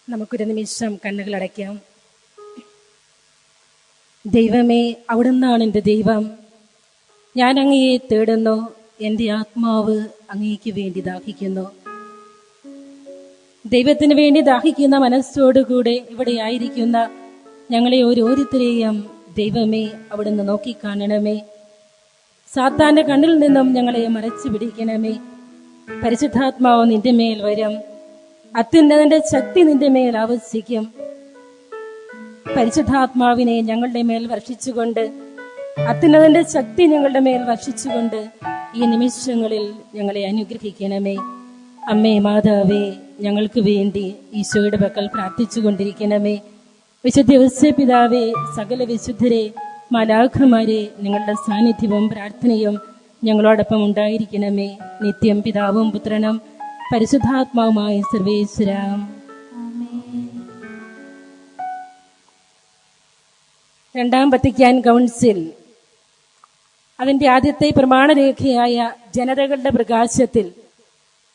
നമുക്കൊരു നിമിഷം കണ്ണുകളടയ്ക്കാം. ദൈവമേ, അവിടുന്നാണ് എൻ്റെ ദൈവം. ഞാൻ അങ്ങയെ തേടുന്നു. എൻ്റെ ആത്മാവ് അങ്ങേക്ക് വേണ്ടി ദാഹിക്കുന്നു. ദൈവത്തിന് വേണ്ടി ദാഹിക്കുന്ന മനസ്സോടുകൂടെ ഇവിടെ ആയിരിക്കുന്ന ഞങ്ങളെ ഓരോരുത്തരെയും ദൈവമേ അവിടുന്ന് നോക്കിക്കാണണമേ. സാത്താന്റെ കണ്ണിൽ നിന്നും ഞങ്ങളെ മറച്ചു പിടിക്കണമേ. പരിശുദ്ധാത്മാവ് നിന്റെ മേൽ വരും. അത്യുന്നതന്റെ ശക്തി നിന്റെ മേൽ ആവസിക്കും. പരിശുദ്ധാത്മാവിനെ ഞങ്ങളുടെ മേൽ വർഷിച്ചുകൊണ്ട്, അത്യുന്നതന്റെ ശക്തി ഞങ്ങളുടെ മേൽ വർഷിച്ചുകൊണ്ട് ഈ നിമിഷങ്ങളിൽ ഞങ്ങളെ അനുഗ്രഹിക്കണമേ. അമ്മേ മാതാവേ, ഞങ്ങൾക്ക് വേണ്ടി ഈശോയുടെ പക്കൽ പ്രാർത്ഥിച്ചു കൊണ്ടിരിക്കണമേ. വിശുദ്ധ ഔസേപ്പ് പിതാവേ, സകല വിശുദ്ധരെ, മാലാഖമാരെ, നിങ്ങളുടെ സാന്നിധ്യവും പ്രാർത്ഥനയും ഞങ്ങളോടൊപ്പം ഉണ്ടായിരിക്കണമേ. നിത്യം പിതാവും പുത്രനും പരിശുദ്ധാത്മാവുമായ സർവേശ്വര. രണ്ടാം വത്തിക്കാൻ കൗൺസിൽ അതിന്റെ ആദ്യത്തെ പ്രമാണരേഖയായ ജനതകളുടെ പ്രകാശത്തിൽ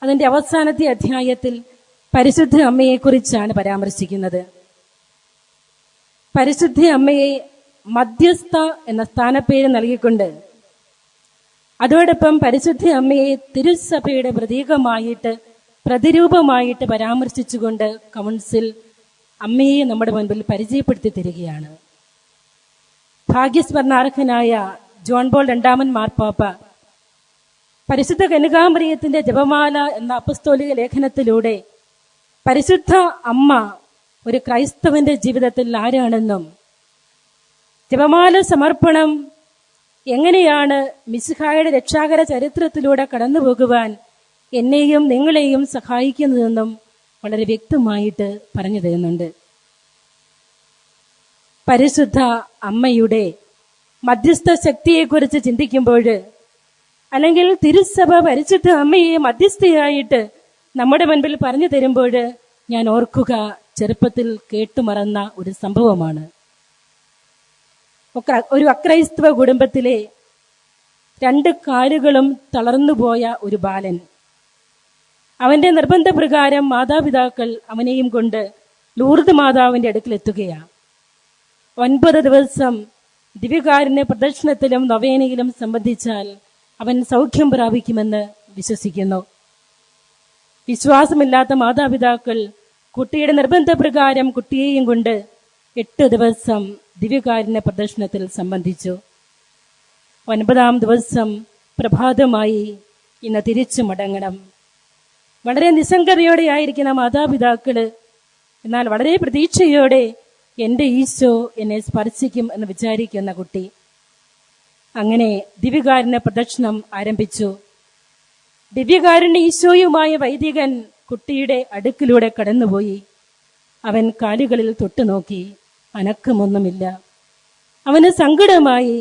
അതിന്റെ അവസാനത്തെ അധ്യായത്തിൽ പരിശുദ്ധ അമ്മയെക്കുറിച്ചാണ് പരാമർശിക്കുന്നത്. പരിശുദ്ധ അമ്മയെ മധ്യസ്ഥ എന്ന സ്ഥാനപ്പേര് നൽകിക്കൊണ്ട് അതോടൊപ്പം പരിശുദ്ധ അമ്മയെ തിരുസഭയുടെ പ്രതീകമായിട്ട്, പ്രതിരൂപമായിട്ട് പരാമർശിച്ചുകൊണ്ട് കൗൺസിൽ അമ്മയെ നമ്മുടെ മുൻപിൽ പരിചയപ്പെടുത്തി തരികയാണ്. ഭാഗ്യസ്മരണാർഹനായ ജോൺ പോൾ രണ്ടാമൻ മാർപ്പാപ്പ പരിശുദ്ധ കന്യകാമറിയത്തിന്റെ ജപമാല എന്ന അപ്പസ്തോലിക ലേഖനത്തിലൂടെ പരിശുദ്ധ അമ്മ ഒരു ക്രൈസ്തവന്റെ ജീവിതത്തിൽ ആരാണെന്നും ജപമാല സമർപ്പണം എങ്ങനെയാണ് മിശിഹായുടെ രക്ഷാകര ചരിത്രത്തിലൂടെ കടന്നു പോകുവാൻ എന്നെയും നിങ്ങളെയും സഹായിക്കുന്നതെന്നും വളരെ വ്യക്തമായിട്ട് പറഞ്ഞു തരുന്നുണ്ട്. പരിശുദ്ധ അമ്മയുടെ മധ്യസ്ഥ ശക്തിയെക്കുറിച്ച് ചിന്തിക്കുമ്പോൾ, അല്ലെങ്കിൽ തിരുസഭ പരിശുദ്ധ അമ്മയെ മധ്യസ്ഥയായിട്ട് നമ്മുടെ മുൻപിൽ പറഞ്ഞു തരുമ്പോൾ ഞാൻ ഓർക്കുക ചെറുപ്പത്തിൽ കേട്ടുമറന്ന ഒരു സംഭവമാണ്. ഒരു അക്രൈസ്തവ കുടുംബത്തിലെ 2 കാലുകളും തളർന്നുപോയ ഒരു ബാലൻ. അവന്റെ നിർബന്ധപ്രകാരം മാതാപിതാക്കൾ അവനെയും കൊണ്ട് ലൂർദ് മാതാവിന്റെ അടുക്കലെത്തുകയാണ്. 9 ദിവസം ദിവ്യകാരുണ്യ പ്രദക്ഷിണത്തിലും നൊവേനയിലും സംബന്ധിച്ചാൽ അവൻ സൗഖ്യം പ്രാപിക്കുമെന്ന് വിശ്വസിക്കുന്നു. വിശ്വാസമില്ലാത്ത മാതാപിതാക്കൾ കുട്ടിയുടെ നിർബന്ധപ്രകാരം കുട്ടിയെയും കൊണ്ട് 8 ദിവസം ദിവ്യകാരുണ്യ പ്രദർശനത്തിൽ സംബന്ധിച്ചു. 9-ാം ദിവസം പ്രഭാതമായി ഇന്ന് തിരിച്ചു മടങ്ങണം. വളരെ നിസ്സംഗതയോടെ ആയിരിക്കുന്ന മാതാപിതാക്കള് എന്നാൽ വളരെ പ്രതീക്ഷയോടെ എൻ്റെ ഈശോ എന്നെ സ്പർശിക്കും എന്ന് വിചാരിക്കുന്ന കുട്ടി. അങ്ങനെ ദിവ്യകാരുണ്യ പ്രദക്ഷിണം ആരംഭിച്ചു. ദിവ്യകാരുണ്യ ഈശോയുമായ വൈദികൻ കുട്ടിയുടെ അടുക്കിലൂടെ കടന്നുപോയി. അവൻ കാലുകളിൽ തൊട്ടുനോക്കി. അനക്കമൊന്നുമില്ല. അവന് സങ്കടമായി.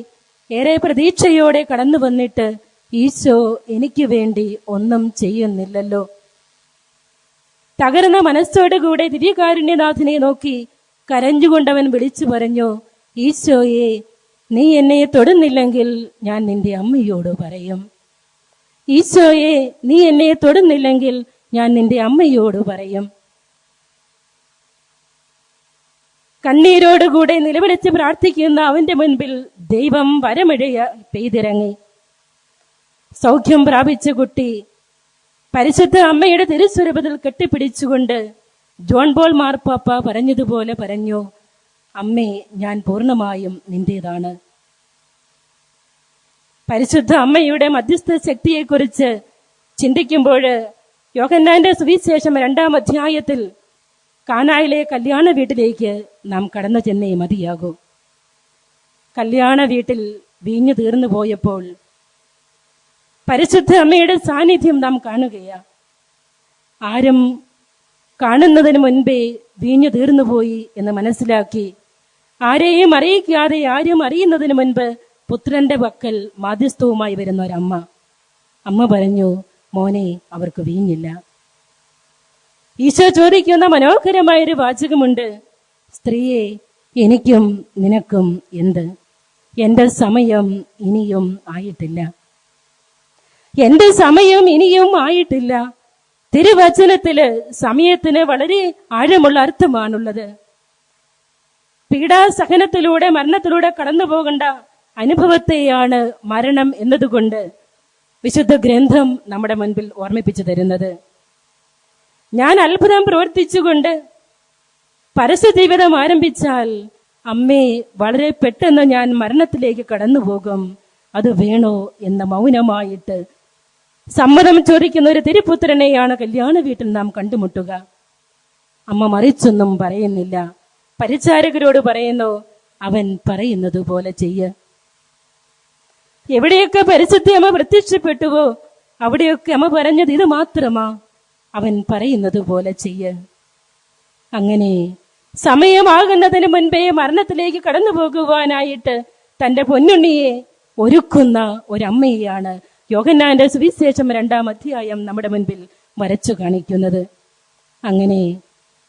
ഏറെ പ്രതീക്ഷയോടെ കടന്നു വന്നിട്ട് ഈശോ എനിക്ക് വേണ്ടി ഒന്നും ചെയ്യുന്നില്ലല്ലോ. തകർന്ന മനസ്സോടുകൂടെ ദിവ്യകാരുണ്യനാഥനെ നോക്കി കരഞ്ഞുകൊണ്ടവൻ വിളിച്ചു പറഞ്ഞു, ഈശോയെ, നീ എന്നെ തൊടുന്നില്ലെങ്കിൽ ഞാൻ നിന്റെ അമ്മയോട് പറയും. ഈശോയെ, നീ എന്നെ തൊടുന്നില്ലെങ്കിൽ ഞാൻ നിന്റെ അമ്മയോട് പറയും. കണ്ണീരോടുകൂടെ നിലവിളിച്ച് പ്രാർത്ഥിക്കുന്ന അവന്റെ മുൻപിൽ ദൈവം വരമിഴയ പെയ്തിറങ്ങി. സൗഖ്യം പ്രാപിച്ച കുട്ടി പരിശുദ്ധ അമ്മയുടെ തിരുസ്വരൂപത്തിൽ കെട്ടിപ്പിടിച്ചുകൊണ്ട് ജോൺ പോൾ മാർപ്പാപ്പ പറഞ്ഞതുപോലെ പറഞ്ഞു, അമ്മേ, ഞാൻ പൂർണ്ണമായും നിന്റേതാണ്. പരിശുദ്ധ അമ്മയുടെ മധ്യസ്ഥ ശക്തിയെക്കുറിച്ച് ചിന്തിക്കുമ്പോൾ യോഹന്നാന്റെ സുവിശേഷം 2-ാം അധ്യായത്തിൽ കാനായിലെ കല്യാണ വീട്ടിലേക്ക് നാം കടന്നു ചെന്നേ മതിയാകൂ. കല്യാണ വീട്ടിൽ വീഞ്ഞു തീർന്നു പോയപ്പോൾ പരിശുദ്ധ അമ്മയുടെ സാന്നിധ്യം നാം കാണുകയാ. ആരും കാണുന്നതിന് മുൻപേ വീഞ്ഞു തീർന്നുപോയി എന്ന് മനസ്സിലാക്കി ആരെയും അറിയിക്കാതെ, ആരും അറിയുന്നതിന് മുൻപ് പുത്രന്റെ പക്കൽ മാധ്യസ്ഥവുമായി വരുന്ന ഒരമ്മ. അമ്മ പറഞ്ഞു, മോനെ, അവർക്ക് വീഞ്ഞില്ല. ഈശോ ചോദിക്കുന്ന മനോഹരമായൊരു വാചകമുണ്ട്, സ്ത്രീയെ, എനിക്കും നിനക്കും എന്ത്? എന്റെ സമയം ഇനിയും ആയിട്ടില്ല. എന്റെ സമയം ഇനിയും ആയിട്ടില്ല. തിരുവചനത്തില് സമയത്തിന് വളരെ ആഴമുള്ള അർത്ഥമാണുള്ളത്. പീഡാസഹനത്തിലൂടെ മരണത്തിലൂടെ കടന്നു പോകേണ്ട അനുഭവത്തെയാണ് മരണം എന്നതുകൊണ്ട് വിശുദ്ധ ഗ്രന്ഥം നമ്മുടെ മുൻപിൽ ഓർമ്മിപ്പിച്ചു തരുന്നത്. ഞാൻ അത്ഭുതം പ്രവർത്തിച്ചുകൊണ്ട് പരസ്യ ജീവിതം ആരംഭിച്ചാൽ അമ്മേ, വളരെ പെട്ടെന്ന് ഞാൻ മരണത്തിലേക്ക് കടന്നു പോകും, അത് വേണോ എന്ന് മൗനമായിട്ട് സമ്മതം ചോദിക്കുന്ന ഒരു തിരുപുത്രനെയാണ് കല്യാണ വീട്ടിൽ നാം കണ്ടുമുട്ടുക. അമ്മ മറിച്ചൊന്നും പറയുന്നില്ല. പരിചാരകരോട് പറയുന്നു, അവൻ പറയുന്നത് പോലെ ചെയ്യ. എവിടെയൊക്കെ പരിശുദ്ധി അമ്മ പ്രത്യക്ഷപ്പെട്ടുവോ അവിടെയൊക്കെ അമ്മ പറഞ്ഞത് ഇത് മാത്രമാ, അവൻ പറയുന്നത് പോലെ ചെയ്യ. അങ്ങനെ സമയമാകുന്നതിന് മുൻപേ മരണത്തിലേക്ക് കടന്നു പോകുവാനായിട്ട് തന്റെ പൊന്നുണ്ണിയെ ഒരുക്കുന്ന ഒരമ്മയെയാണ് യോഹന്നാന്റെ സുവിശേഷം 2-ാം അധ്യായം നമ്മുടെ മുൻപിൽ വരച്ചു കാണിക്കുന്നത്. അങ്ങനെ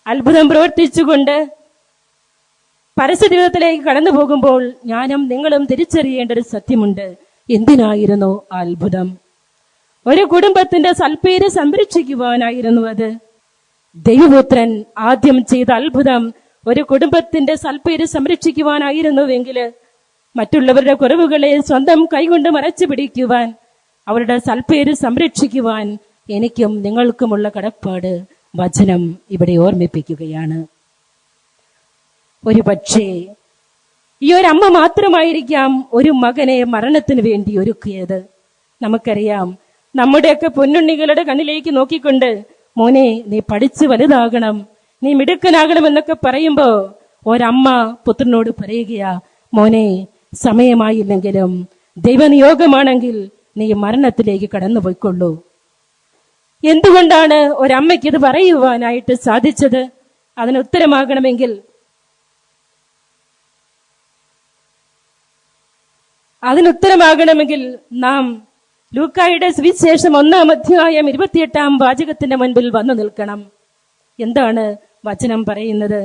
അത്ഭുതം പ്രവർത്തിച്ചുകൊണ്ട് പരസ്യ ജീവിതത്തിലേക്ക് കടന്നു പോകുമ്പോൾ ഞാനും നിങ്ങളും തിരിച്ചറിയേണ്ട ഒരു സത്യമുണ്ട്. എന്തിനായിരുന്നു ആ അത്ഭുതം? ഒരു കുടുംബത്തിന്റെ സൽപ്പേര് സംരക്ഷിക്കുവാനായിരുന്നു അത്. ദൈവപുത്രൻ ആദ്യം ചെയ്ത അത്ഭുതം ഒരു കുടുംബത്തിന്റെ സൽപ്പേര് സംരക്ഷിക്കുവാനായിരുന്നുവെങ്കിൽ മറ്റുള്ളവരുടെ കുറവുകളെ സ്വന്തം കൈകൊണ്ട് മറച്ചു പിടിക്കുവാൻ, അവരുടെ സൽപ്പേര് സംരക്ഷിക്കുവാൻ എനിക്കും നിങ്ങൾക്കുമുള്ള കടപ്പാട് വചനം ഇവിടെ ഓർമ്മിപ്പിക്കുകയാണ്. ഒരു പക്ഷേ ഈ ഒരു അമ്മ മാത്രമായിരിക്കാം ഒരു മകനെ മരണത്തിന് വേണ്ടി ഒരുക്കിയത്. നമുക്കറിയാം, നമ്മുടെയൊക്കെ പൊന്നുണ്ണികളുടെ കണ്ണിലേക്ക് നോക്കിക്കൊണ്ട് മോനെ നീ പഠിച്ച് വലുതാകണം, നീ മിടുക്കനാകണം എന്നൊക്കെ പറയുമ്പോ ഒരമ്മ പുത്രനോട് പറയുകയാ, മോനെ സമയമായില്ലെങ്കിലും ദൈവനിയോഗമാണെങ്കിൽ നീ മരണത്തിലേക്ക് കടന്നു പോയിക്കൊള്ളൂ. എന്തുകൊണ്ടാണ് ഒരമ്മയ്ക്ക് ഇത് പറയുവാനായിട്ട് സാധിച്ചത്? അതിന് ഉത്തരമാകണമെങ്കിൽ നാം ലൂക്കായുടെ സുവിശേഷം 1-ാം അധ്യായം 28-ാം വാചകത്തിന്റെ മുൻപിൽ വന്നു നിൽക്കണം. എന്താണ് വചനം പറയുന്നത്?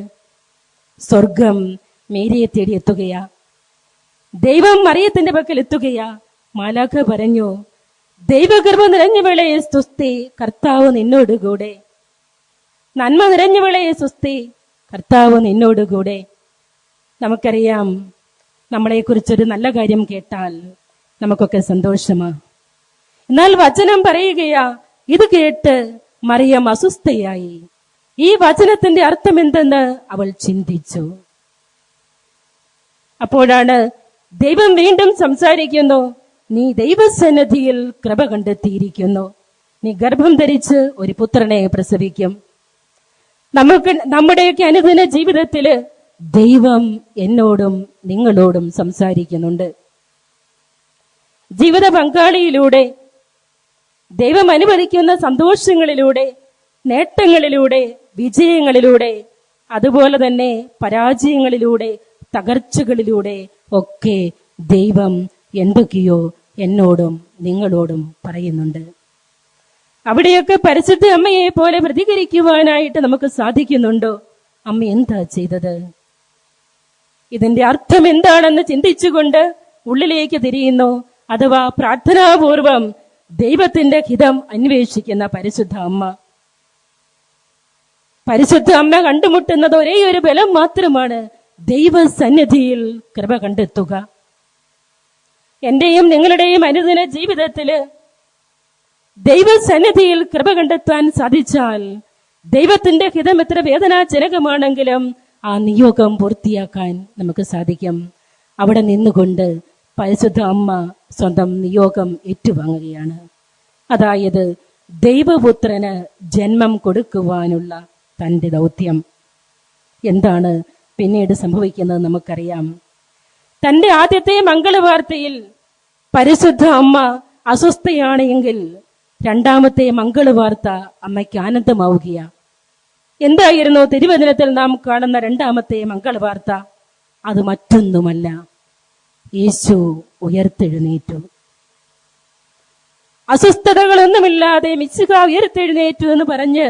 സ്വർഗം മേരിയെ തേടി എത്തുകയാ, ദൈവം മറിയത്തിന്റെ പക്കൽ എത്തുകയാ. മാലാഖ പറഞ്ഞു, ദൈവഗർഭം നിറഞ്ഞവളെ സ്തുതി, കർത്താവ് നിന്നോടുകൂടെ. നന്മ നിറഞ്ഞവളെ സ്തുതി, കർത്താവ് നിന്നോടുകൂടെ. നമുക്കറിയാം, നമ്മളെക്കുറിച്ചൊരു നല്ല കാര്യം കേട്ടാൽ നമുക്കൊക്കെ സന്തോഷമാ. എന്നാൽ വചനം പറയുകയാ, ഇത് കേട്ട് മറിയം അസ്വസ്ഥയായി. ഈ വചനത്തിന്റെ അർത്ഥം എന്തെന്ന് അവൾ ചിന്തിച്ചു. അപ്പോഴാണ് ദൈവം വീണ്ടും സംസാരിക്കുന്നു, നീ ദൈവസന്നിധിയിൽ കൃപ കണ്ടെത്തിയിരിക്കുന്നു, നീ ഗർഭം ധരിച്ച് ഒരു പുത്രനെ പ്രസവിക്കും. നമ്മുടെയൊക്കെ അനുദിന ജീവിതത്തില് ദൈവം എന്നോടും നിങ്ങളോടും സംസാരിക്കുന്നുണ്ട്. ജീവിത പങ്കാളിയിലൂടെ, ദൈവം അനുവദിക്കുന്ന സന്തോഷങ്ങളിലൂടെ, നേട്ടങ്ങളിലൂടെ, വിജയങ്ങളിലൂടെ, അതുപോലെ തന്നെ പരാജയങ്ങളിലൂടെ, തകർച്ചകളിലൂടെ ഒക്കെ ദൈവം എന്തൊക്കെയോ എന്നോടും നിങ്ങളോടും പറയുന്നുണ്ട്. അവിടെയൊക്കെ പരിശുദ്ധ അമ്മയെ പോലെ പ്രതികരിക്കുവാനായിട്ട് നമുക്ക് സാധിക്കുന്നുണ്ടോ? അമ്മ എന്താ ചെയ്തത്? ഇതിന്റെ അർത്ഥം എന്താണെന്ന് ചിന്തിച്ചുകൊണ്ട് ഉള്ളിലേക്ക് തിരിയുന്നു. അഥവാ പ്രാർത്ഥനാപൂർവം ദൈവത്തിന്റെ ഹിതം അന്വേഷിക്കുന്ന പരിശുദ്ധ അമ്മ. പരിശുദ്ധ അമ്മ കണ്ടുമുട്ടുന്നത് ഒരേ ഒരു ബലം മാത്രമാണ്, ദൈവസന്നിധിയിൽ കൃപ കണ്ടെത്തുക. എന്റെയും നിങ്ങളുടെയും അനുദിന ജീവിതത്തില് ദൈവസന്നിധിയിൽ കൃപ കണ്ടെത്താൻ സാധിച്ചാൽ, ദൈവത്തിന്റെ ഹിതം എത്ര വേദനാജനകമാണെങ്കിലും ആ നിയോഗം പൂർത്തിയാക്കാൻ നമുക്ക് സാധിക്കും. അവിടെ നിന്നുകൊണ്ട് പരിശുദ്ധ അമ്മ സ്വന്തം നിയോഗം ഏറ്റുവാങ്ങുകയാണ്. അതായത് ദൈവപുത്രന് ജന്മം കൊടുക്കുവാനുള്ള തന്റെ ദൗത്യം. എന്താണ് പിന്നീട് സംഭവിക്കുന്നത് നമുക്കറിയാം. തന്റെ ആദ്യത്തെ മംഗളവാർത്തയിൽ പരിശുദ്ധ അമ്മ അസ്വസ്ഥയാണ് എങ്കിൽ രണ്ടാമത്തെ മംഗളവാർത്ത അമ്മയ്ക്ക് ആനന്ദമാവുകയാ. എന്തായിരുന്നു തിരുവചനത്തിൽ നാം കാണുന്ന രണ്ടാമത്തെ മംഗളവാർത്ത? അത് മറ്റൊന്നുമല്ല, യേശു ഉയർത്തെഴുന്നേറ്റു. അസ്വസ്ഥതകളൊന്നുമില്ലാതെ മിശിഹ ഉയർത്തെഴുന്നേറ്റു എന്ന് പറഞ്ഞ്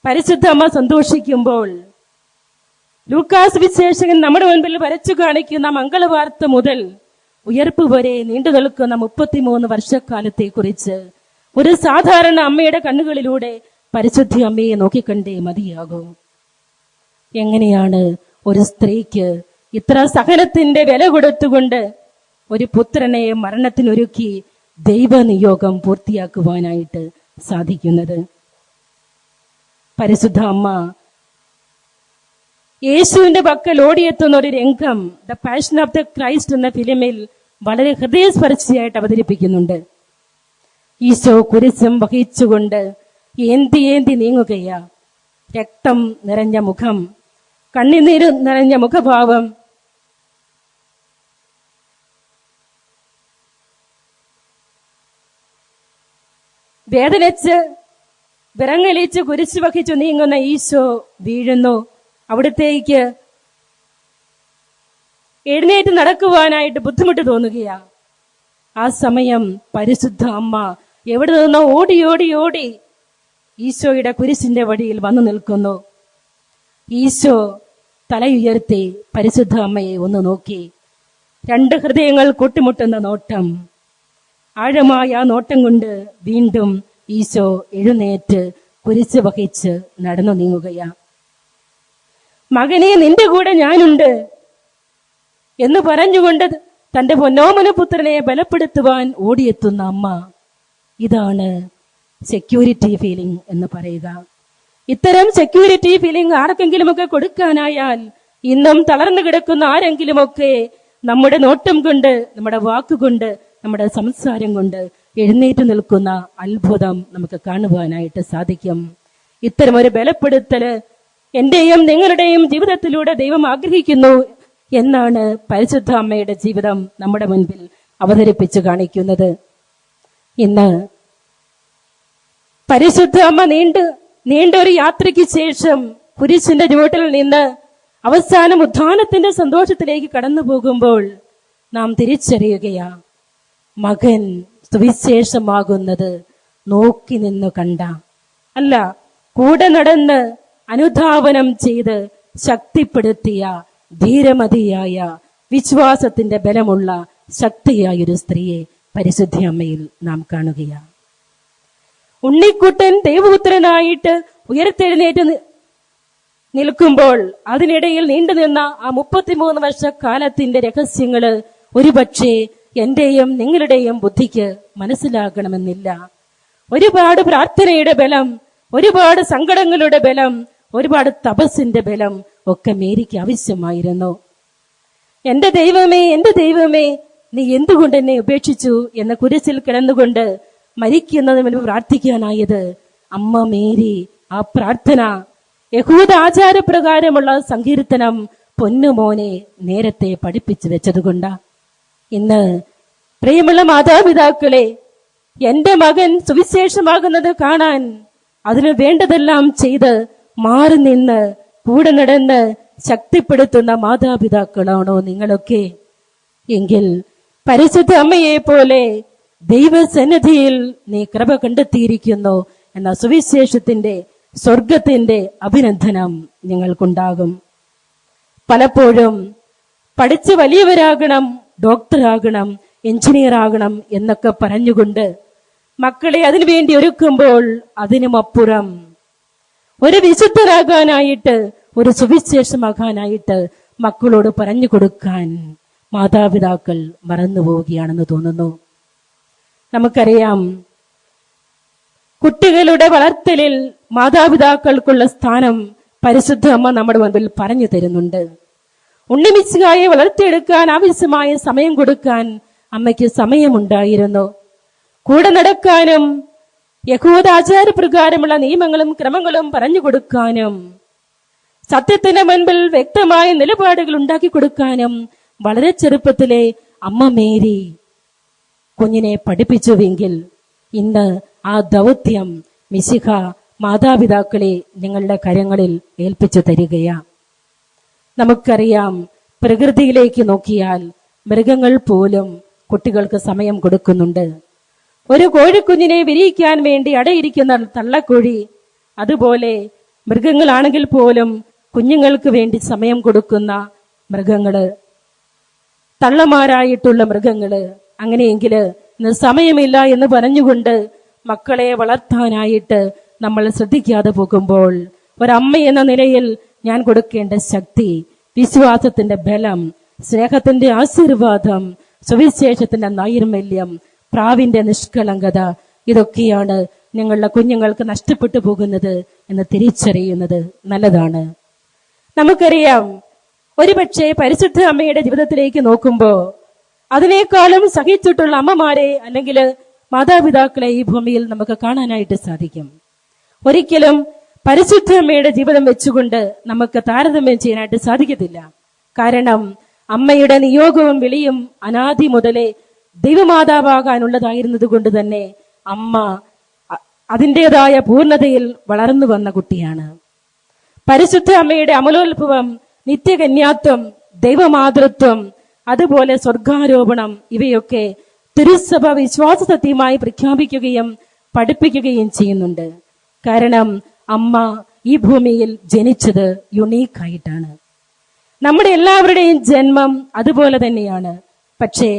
പരിശുദ്ധ അമ്മ സന്തോഷിക്കുമ്പോൾ, ലൂക്കാസ് വിശേഷകൻ നമ്മുടെ മുൻപിൽ വരച്ചു കാണിക്കുന്ന മംഗളവാർത്ത മുതൽ ഉയർപ്പ് വരെ നീണ്ടു നിൽക്കുന്ന 33 വർഷക്കാലത്തെ കുറിച്ച് ഒരു സാധാരണ അമ്മയുടെ കണ്ണുകളിലൂടെ പരിശുദ്ധ അമ്മയെ നോക്കിക്കണ്ടേ മതിയാകൂ. എങ്ങനെയാണ് ഒരു സ്ത്രീക്ക് ഇത്ര സഹനത്തിന്റെ വില കൊടുത്തുകൊണ്ട് ഒരു പുത്രനെ മരണത്തിനൊരുക്കി ദൈവനിയോഗം പൂർത്തിയാക്കുവാനായിട്ട് സാധിക്കുന്നത്? പരിശുദ്ധ അമ്മ യേശുവിന്റെ പക്കൽ ഓടിയെത്തുന്ന ഒരു രംഗം the passion of the Christ എന്ന ഫിലിമിൽ വളരെ ഹൃദയസ്പർശിയായിട്ട് അവതരിപ്പിക്കുന്നുണ്ട്. ഈശോ കുരിശും വഹിച്ചുകൊണ്ട് ഏന്തി ഏന്തി നീങ്ങുകയാ. രക്തം നിറഞ്ഞ മുഖം, കണ്ണുനീര് നിറഞ്ഞ മുഖഭാവം, വേദനിച്ച് വിറങ്ങലിച്ച് കുരിശു വഹിച്ചു നീങ്ങുന്ന ഈശോ വീഴുന്നു. അവിടത്തേക്ക് എഴുന്നേറ്റ് നടക്കുവാനായിട്ട് ബുദ്ധിമുട്ട് തോന്നുകയാ. ആ സമയം പരിശുദ്ധ അമ്മ എവിടെ നിന്നോ ഓടി ഓടി ഓടി ഈശോയുടെ കുരിശിന്റെ വഴിയിൽ വന്നു നിൽക്കുന്നു. ഈശോ തലയുയർത്തി പരിശുദ്ധ അമ്മയെ ഒന്ന് നോക്കി. രണ്ട് ഹൃദയങ്ങൾ കൂട്ടിമുട്ടുന്ന നോട്ടം. ആഴമായ ആ നോട്ടം കൊണ്ട് വീണ്ടും ഈശോ എഴുന്നേറ്റ് കുരിശ് വഹിച്ച് നടന്നു നീങ്ങുകയാ. മകനെ, നിന്റെ കൂടെ ഞാനുണ്ട് എന്ന് പറഞ്ഞുകൊണ്ട് തന്റെ പൊന്നോമന പുത്രനെ ബലപ്പെടുത്തുവാൻ ഓടിയെത്തുന്ന അമ്മ. ഇതാണ് സെക്യൂരിറ്റി ഫീലിംഗ് എന്ന് പറയുക. ഇത്തരം സെക്യൂരിറ്റി ഫീലിംഗ് ആർക്കെങ്കിലുമൊക്കെ കൊടുക്കാനായാൽ ഇന്നും തളർന്നു കിടക്കുന്ന ആരെങ്കിലുമൊക്കെ നമ്മുടെ നോട്ടം കൊണ്ട്, നമ്മുടെ വാക്കുകൊണ്ട്, നമ്മുടെ സംസാരം കൊണ്ട് എഴുന്നേറ്റ് നിൽക്കുന്ന അത്ഭുതം നമുക്ക് കാണുവാനായിട്ട് സാധിക്കും. ഇത്തരം ഒരു ബലപ്പെടുത്തല് എന്റെയും നിങ്ങളുടെയും ജീവിതത്തിലൂടെ ദൈവം ആഗ്രഹിക്കുന്നു എന്നാണ് പരിശുദ്ധ അമ്മയുടെ ജീവിതം നമ്മുടെ മുൻപിൽ അവതരിപ്പിച്ചു കാണിക്കുന്നത്. ഇന്ന് പരിശുദ്ധ അമ്മ നീണ്ട ഒരു യാത്രയ്ക്ക് ശേഷം കുരിശിന്റെ ചുവട്ടിൽ നിന്ന് അവസാനം ഉത്ഥാനത്തിന്റെ സന്തോഷത്തിലേക്ക് കടന്നു പോകുമ്പോൾ നാം തിരിച്ചറിയുകയാ, മകൻ സുവിശേഷമാകുന്നത് നോക്കി നിന്ന് കണ്ട അല്ല, കൂടെ നടന്ന് അനുധാവനം ചെയ്ത് ശക്തിപ്പെടുത്തിയ ധീരമതിയായ വിശ്വാസത്തിന്റെ ബലമുള്ള ശക്തിയായ ഒരു സ്ത്രീയെ പരിശുദ്ധ അമ്മയിൽ നാം കാണുകയാണ്. ഉണ്ണിക്കുട്ടൻ ദൈവപുത്രനായിട്ട് ഉയർത്തെഴുന്നേറ്റ് നിൽക്കുമ്പോൾ അതിനിടയിൽ നീണ്ടുനിന്ന ആ 33 വർഷക്കാലത്തിന്റെ രഹസ്യങ്ങള് ഒരുപക്ഷെ എന്റെയും നിങ്ങളുടെയും ബുദ്ധിക്ക് മനസ്സിലാകണമെന്നില്ല. ഒരുപാട് പ്രാർത്ഥനയുടെ ബലം, ഒരുപാട് സങ്കടങ്ങളുടെ ബലം, ഒരുപാട് തപസ്സിന്റെ ബലം ഒക്കെ മേരിക്ക് ആവശ്യമായിരുന്നു. എന്റെ ദൈവമേ, എന്റെ ദൈവമേ, നീ എന്തുകൊണ്ട് എന്നെ ഉപേക്ഷിച്ചു എന്ന കുരിശിൽ കിടന്നുകൊണ്ട് മരിക്കുന്നതിന് മുൻപ് പ്രാർത്ഥിക്കാനായത് അമ്മ മേരി ആ പ്രാർത്ഥന യഹൂദ ആചാരപ്രകാരമുള്ള സങ്കീർത്തനം പൊന്നുമോനെ നേരത്തെ പഠിപ്പിച്ചു വെച്ചതുകൊണ്ടാ. ഇന്ന് പ്രിയമുള്ള മാതാപിതാക്കളെ, എന്റെ മകൻ സുവിശേഷമാകുന്നത് കാണാൻ അതിന് വേണ്ടതെല്ലാം ചെയ്ത് മാറി നിന്ന് കൂടെ നടന്ന് ശക്തിപ്പെടുത്തുന്ന മാതാപിതാക്കളാണോ നിങ്ങളൊക്കെ? എങ്കിൽ പരിശുദ്ധ അമ്മയെ പോലെ ദൈവസന്നിധിയിൽ നീ കൃപ കണ്ടെത്തിയിരിക്കുന്നു എന്ന സുവിശേഷത്തിന്റെ സ്വർഗത്തിന്റെ അഭിനന്ദനം നിങ്ങൾക്കുണ്ടാകും. പലപ്പോഴും പഠിച്ച് വലിയവരാകണം, ഡോക്ടറാകണം, എഞ്ചിനീയർ ആകണം എന്നൊക്കെ പറഞ്ഞുകൊണ്ട് മക്കളെ അതിനുവേണ്ടി ഒരുക്കുമ്പോൾ അതിനുമപ്പുറം ഒരു വിശുദ്ധരാകാനായിട്ട്, ഒരു സുവിശേഷമാകാനായിട്ട് മക്കളോട് പറഞ്ഞു കൊടുക്കാൻ മാതാപിതാക്കൾ മറന്നു പോവുകയാണെന്ന് തോന്നുന്നു. നമുക്കറിയാം, കുട്ടികളുടെ വളർത്തലിൽ മാതാപിതാക്കൾക്കുള്ള സ്ഥാനം പരിശുദ്ധ അമ്മ നമ്മുടെ മുൻപിൽ പറഞ്ഞു തരുന്നുണ്ട്. ഉണ്ണിമിശിഹായെ വളർത്തിയെടുക്കാൻ ആവശ്യമായ സമയം കൊടുക്കാൻ അമ്മയ്ക്ക് സമയമുണ്ടായിരുന്നു. കൂടെ നടക്കാനും യഹൂദാചാരപ്രകാരമുള്ള നിയമങ്ങളും ക്രമങ്ങളും പറഞ്ഞു കൊടുക്കാനും സത്യത്തിന് മുൻപിൽ വ്യക്തമായ നിലപാടുകൾ ഉണ്ടാക്കി കൊടുക്കാനും വളരെ ചെറുപ്പത്തിലെ അമ്മ മേരി കുഞ്ഞിനെ പഠിപ്പിച്ചുവെങ്കിൽ ഇന്ന് ആ ദൗത്യം മിശിഹ മാതാപിതാക്കളെ നിങ്ങളുടെ കരങ്ങളിൽ ഏൽപ്പിച്ചു തരികയാ. നമുക്കറിയാം, പ്രകൃതിയിലേക്ക് നോക്കിയാൽ മൃഗങ്ങൾ പോലും കുട്ടികൾക്ക് സമയം കൊടുക്കുന്നുണ്ട്. ഒരു കോഴിക്കുഞ്ഞിനെ വിരിയിക്കാൻ വേണ്ടി അടയിരിക്കുന്ന തള്ളക്കോഴി, അതുപോലെ മൃഗങ്ങളാണെങ്കിൽ പോലും കുഞ്ഞുങ്ങൾക്ക് വേണ്ടി സമയം കൊടുക്കുന്ന മൃഗങ്ങള്, തള്ളമാരായിട്ടുള്ള മൃഗങ്ങള്. അങ്ങനെയെങ്കിൽ ഇന്ന് സമയമില്ല എന്ന് പറഞ്ഞുകൊണ്ട് മക്കളെ വളർത്താനായിട്ട് നമ്മൾ ശ്രദ്ധിക്കാതെ പോകുമ്പോൾ ഒരമ്മ എന്ന നിലയിൽ ഞാൻ കൊടുക്കേണ്ട ശക്തി, വിശ്വാസത്തിന്റെ ബലം, സ്നേഹത്തിന്റെ ആശീർവാദം, സുവിശേഷത്തിന്റെ നൈർമല്യം, പ്രാവിന്റെ നിഷ്കളങ്കത, ഇതൊക്കെയാണ് നിങ്ങളുടെ കുഞ്ഞുങ്ങൾക്ക് നഷ്ടപ്പെട്ടു പോകുന്നത് എന്ന് തിരിച്ചറിയുന്നത് നല്ലതാണ്. നമുക്കറിയാം, ഒരുപക്ഷെ പരിശുദ്ധ അമ്മയുടെ ജീവിതത്തിലേക്ക് നോക്കുമ്പോൾ അതിനേക്കാളും സഹിച്ചിട്ടുള്ള അമ്മമാരെ അല്ലെങ്കിൽ മാതാപിതാക്കളെ ഈ ഭൂമിയിൽ നമുക്ക് കാണാനായിട്ട് സാധിക്കും. ഒരിക്കലും പരിശുദ്ധ അമ്മയുടെ ജീവിതം വെച്ചുകൊണ്ട് നമുക്ക് താരതമ്യം ചെയ്യാനായിട്ട് സാധിക്കത്തില്ല. കാരണം അമ്മയുടെ നിയോഗവും വിളിയും അനാദി മുതലേ ദൈവമാതാവാകാനുള്ളതായിരുന്നത് കൊണ്ട് തന്നെ അമ്മ അതിൻ്റെതായ പൂർണ്ണതയിൽ വളർന്നു വന്ന കുട്ടിയാണ്. പരിശുദ്ധ അമ്മയുടെ അമലോത്ഭവം, നിത്യകന്യാത്വം, ദൈവമാതൃത്വം, അതുപോലെ സ്വർഗാരോപണം, ഇവയൊക്കെ തിരുസഭ വിശ്വാസ സത്യമായി പ്രഖ്യാപിക്കുകയും പഠിപ്പിക്കുകയും ചെയ്യുന്നുണ്ട്. കാരണം അമ്മ ഈ ഭൂമിയിൽ ജനിച്ചത് യുണീക്കായിട്ടാണ്. നമ്മുടെ എല്ലാവരുടെയും ജന്മം അതുപോലെ തന്നെയാണ്. പക്ഷേ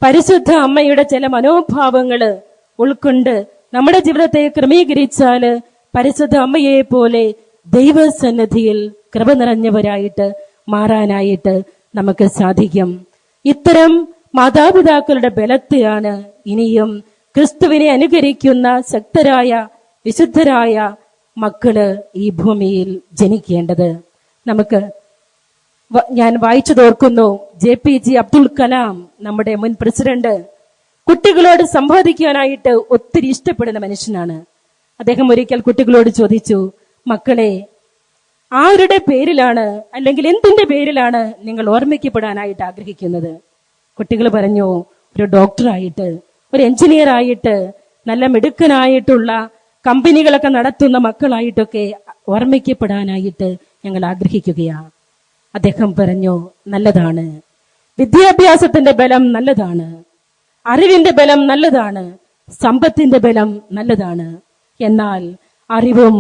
പരിശുദ്ധ അമ്മയുടെ ചില മനോഭാവങ്ങള് ഉൾക്കൊണ്ട് നമ്മുടെ ജീവിതത്തെ ക്രമീകരിച്ചാല് പരിശുദ്ധ അമ്മയെ പോലെ ദൈവസന്നിധിയിൽ കൃപ നിറഞ്ഞവരായിട്ട് മാറാനായിട്ട് നമുക്ക് സാധിക്കും. ഇത്തരം മാതാപിതാക്കളുടെ ബലത്തെയാണ് ഇനിയും ക്രിസ്തുവിനെ അനുകരിക്കുന്ന ശക്തരായ വിശുദ്ധരായ മക്കള് ഈ ഭൂമിയിൽ ജനിക്കേണ്ടത്. ഞാൻ വായിച്ചു തോർക്കുന്നു, JPJ അബ്ദുൽ കലാം, നമ്മുടെ മുൻ പ്രസിഡന്റ്, കുട്ടികളോട് സംവാദിക്കാനായിട്ട് ഒത്തിരി ഇഷ്ടപ്പെടുന്ന മനുഷ്യനാണ്. അദ്ദേഹം ഒരിക്കൽ കുട്ടികളോട് ചോദിച്ചു, മക്കളെ, ആരുടെ പേരിലാണ് അല്ലെങ്കിൽ എന്തിന്റെ പേരിലാണ് നിങ്ങൾ ഓർമ്മിക്കപ്പെടാനായിട്ട് ആഗ്രഹിക്കുന്നത്? കുട്ടികൾ പറഞ്ഞു, ഒരു ഡോക്ടറായിട്ട്, ഒരു എഞ്ചിനീയർ ആയിട്ട്, നല്ല മിടുക്കനായിട്ടുള്ള കമ്പനികളൊക്കെ നടത്തുന്ന മക്കളായിട്ടൊക്കെ ഓർമ്മിക്കപ്പെടാനായിട്ട് ഞങ്ങൾ ആഗ്രഹിക്കുകയാണ്. അദ്ദേഹം പറഞ്ഞു, നല്ലതാണ്, വിദ്യാഭ്യാസത്തിന്റെ ബലം നല്ലതാണ്, അറിവിന്റെ ബലം നല്ലതാണ്, സമ്പത്തിന്റെ ബലം നല്ലതാണ്. എന്നാൽ അറിവും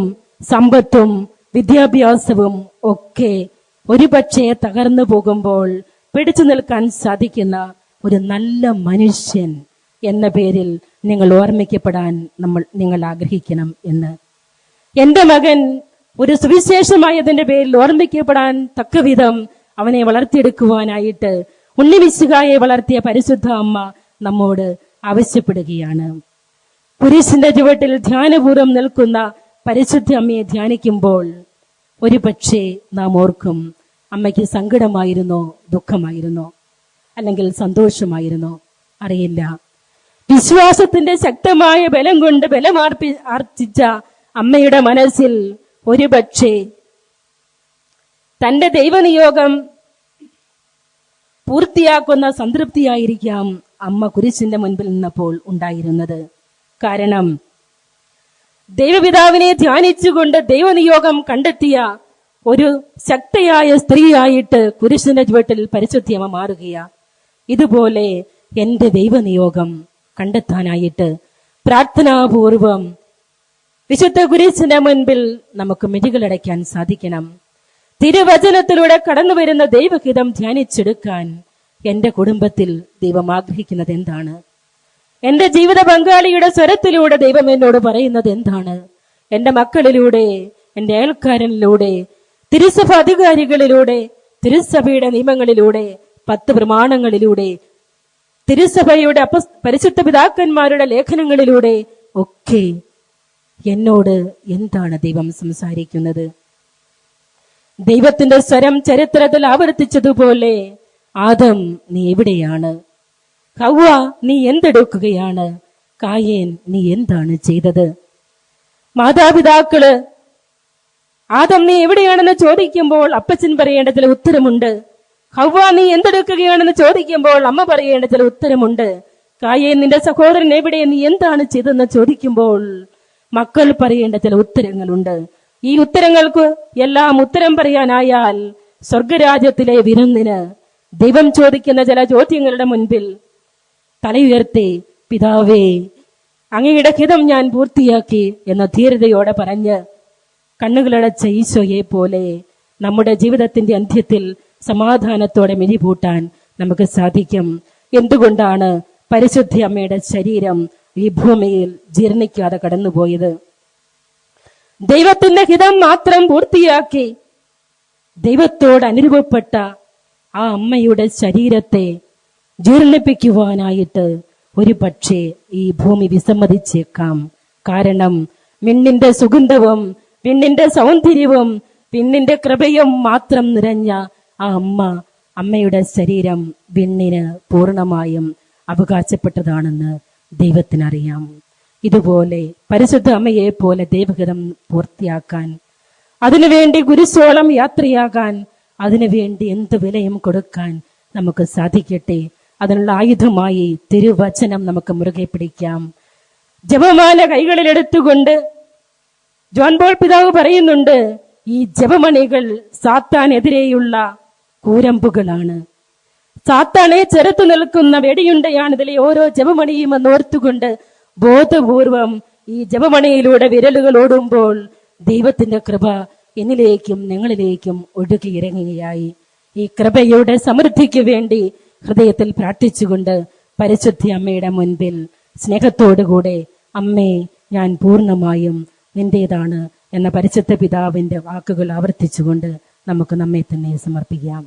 സമ്പത്തും വിദ്യാഭ്യാസവും ഒക്കെ ഒരുപക്ഷെ തകർന്നു പോകുമ്പോൾ പിടിച്ചു നിൽക്കാൻ സാധിക്കുന്ന ഒരു നല്ല മനുഷ്യൻ എന്ന പേരിൽ നിങ്ങൾ ഓർമ്മിക്കപ്പെടാൻ നിങ്ങൾ ആഗ്രഹിക്കണം എന്ന്. എന്റെ മകൻ ഒരു സുവിശേഷമായതിന്റെ പേരിൽ ഓർമ്മിക്കപ്പെടാൻ തക്കവിധം അവനെ വളർത്തിയെടുക്കുവാനായിട്ട് ഉണ്ണിമിശിഹായെ വളർത്തിയ പരിശുദ്ധ അമ്മ നമ്മോട് ആവശ്യപ്പെടുകയാണ്. കുരിശിന്റെ ചുവട്ടിൽ ധ്യാനപൂർവ്വം നിൽക്കുന്ന പരിശുദ്ധ അമ്മയെ ധ്യാനിക്കുമ്പോൾ ഒരു പക്ഷേ നാം ഓർക്കും, അമ്മയ്ക്ക് സങ്കടമായിരുന്നോ, ദുഃഖമായിരുന്നോ, അല്ലെങ്കിൽ സന്തോഷമായിരുന്നോ, അറിയില്ല. വിശ്വാസത്തിന്റെ ശക്തമായ ബലം കൊണ്ട് ആർജിച്ച അമ്മയുടെ മനസ്സിൽ ഒരു പക്ഷേ തന്റെ ദൈവനിയോഗം പൂർത്തിയാക്കുന്ന സംതൃപ്തിയായിരിക്കാം അമ്മ കുരിശിന്റെ മുൻപിൽ നിന്നപ്പോൾ ഉണ്ടായിരുന്നത്. കാരണം ദൈവപിതാവിനെ ധ്യാനിച്ചുകൊണ്ട് ദൈവനിയോഗം കണ്ടെത്തിയ ഒരു ശക്തയായ സ്ത്രീയായിട്ട് കുരിശിന്റെ ചുവട്ടിൽ പരിശുദ്ധിയമ്മ മാറുകയാ. ഇതുപോലെ എന്റെ ദൈവനിയോഗം കണ്ടെത്താനായിട്ട് പ്രാർത്ഥനാപൂർവം വിശുദ്ധ കുരിശിന്റെ മുൻപിൽ നമുക്ക് മിഴികളടയ്ക്കാൻ സാധിക്കണം. തിരുവചനത്തിലൂടെ കടന്നു വരുന്ന ദൈവഹിതം ധ്യാനിച്ചെടുക്കാൻ എന്റെ കുടുംബത്തിൽ ദൈവം ആഗ്രഹിക്കുന്നത് എന്താണ്? എന്റെ ജീവിത പങ്കാളിയുടെ സ്വരത്തിലൂടെ ദൈവം എന്നോട് പറയുന്നത് എന്താണ്? എന്റെ മക്കളിലൂടെ, എന്റെ അയൽക്കാരനിലൂടെ, തിരുസഭ അധികാരികളിലൂടെ, തിരുസഭയുടെ നിയമങ്ങളിലൂടെ, 10 പ്രമാണങ്ങളിലൂടെ, തിരുസഭയുടെ പരിശുദ്ധ പിതാക്കന്മാരുടെ ലേഖനങ്ങളിലൂടെ ഒക്കെ എന്നോട് എന്താണ് ദൈവം സംസാരിക്കുന്നത്? ദൈവത്തിന്റെ സ്വരം ചരിത്രത്തിൽ ആവർത്തിച്ചതുപോലെ, ആദം നീ എവിടെയാണ്? ഹവ്വ നീ എന്തെടുക്കുകയാണ്? കായേൻ നീ എന്താണ് ചെയ്തത്? മാതാപിതാക്കള് ആദം നീ എവിടെയാണെന്ന് ചോദിക്കുമ്പോൾ അപ്പച്ചൻ പറയേണ്ട ചില ഉത്തരമുണ്ട്. ഹവ്വ നീ എന്തെടുക്കുകയാണെന്ന് ചോദിക്കുമ്പോൾ അമ്മ പറയേണ്ട ചില ഉത്തരമുണ്ട്. കായേൻ നിന്റെ സഹോദരൻ എവിടെ, നീ എന്താണ് ചെയ്തെന്ന് ചോദിക്കുമ്പോൾ മക്കൾ പറയേണ്ട ചില ഉത്തരങ്ങളുണ്ട്. ഈ ഉത്തരങ്ങൾക്ക് എല്ലാം ഉത്തരം പറയാനായാൽ സ്വർഗരാജ്യത്തിലെ വിരുന്നിന് ദൈവം ചോദിക്കുന്ന ചില ചോദ്യങ്ങളുടെ മുൻപിൽ തലയുയർത്തി, പിതാവേ അങ്ങയുടെ ഹിതം ഞാൻ പൂർത്തിയാക്കി എന്ന ധീരതയോടെ പറഞ്ഞ് കണ്ണുകളടച്ച ഈശോയെ പോലെ നമ്മുടെ ജീവിതത്തിന്റെ അന്ത്യത്തിൽ സമാധാനത്തോടെ മിഴിപൂട്ടാൻ നമുക്ക് സാധിക്കും. എന്തുകൊണ്ടാണ് പരിശുദ്ധ അമ്മയുടെ ശരീരം ഈ ഭൂമിയിൽ ജീർണിക്കാതെ കടന്നുപോയത്? ദൈവത്തിന്റെ ഹിതം മാത്രം പൂർത്തിയാക്കി ദൈവത്തോട് അനുരൂപപ്പെട്ട ആ അമ്മയുടെ ശരീരത്തെ ജീർണിപ്പിക്കുവാനായിട്ട് ഒരു പക്ഷേ ഈ ഭൂമി വിസമ്മതിച്ചേക്കാം. കാരണം വിണ്ണിന്റെ സുഗന്ധവും വിണ്ണിന്റെ സൗന്ദര്യവും വിണ്ണിന്റെ കൃപയും മാത്രം നിറഞ്ഞ ആ അമ്മയുടെ ശരീരം വിണ്ണിന് പൂർണ്ണമായും അവകാശപ്പെട്ടതാണെന്ന് ദൈവത്തിനറിയാം. ഇതുപോലെ പരിശുദ്ധ അമ്മയെ പോലെ ദൈവഹിതം പൂർത്തിയാക്കാൻ, അതിനുവേണ്ടി കുരിശോളം യാത്രയാകാൻ, അതിനുവേണ്ടി എന്ത് വിലയും കൊടുക്കാൻ നമുക്ക് സാധിക്കട്ടെ. അതിനുള്ള ആയുധമായി തിരുവചനം നമുക്ക് മുറുകെ പിടിക്കാം. ജപമാല കൈകളിൽ എടുത്തുകൊണ്ട് ജോൺ പോൾ പിതാവ് പറയുന്നുണ്ട്, ഈ ജപമണികൾ സാത്താനെതിരെയുള്ള കൂരമ്പുകളാണ്. സാത്താനെ ചെറുത്തു നിൽക്കുന്ന വെടിയുണ്ടയാണ് ഇതിലെ ഓരോ ജപമണിയും എന്നോർത്തുകൊണ്ട് ബോധപൂർവം ഈ ജപമണിയിലൂടെ വിരലുകൾ ഓടുമ്പോൾ ദൈവത്തിന്റെ കൃപ എന്നിലേക്കും നിങ്ങളിലേക്കും ഒഴുകിയിറങ്ങുകയായി. ഈ കൃപയുടെ സമൃദ്ധിക്ക് വേണ്ടി ഹൃദയത്തിൽ പ്രാർത്ഥിച്ചുകൊണ്ട് പരിശുദ്ധ അമ്മയുടെ മുൻപിൽ സ്നേഹത്തോടുകൂടെ അമ്മേ, ഞാൻ പൂർണ്ണമായും നിന്റേതാണ് എന്ന പരിശുദ്ധ പിതാവിന്റെ വാക്കുകൾ ആവർത്തിച്ചുകൊണ്ട് നമുക്ക് നമ്മെ തന്നെ സമർപ്പിക്കാം.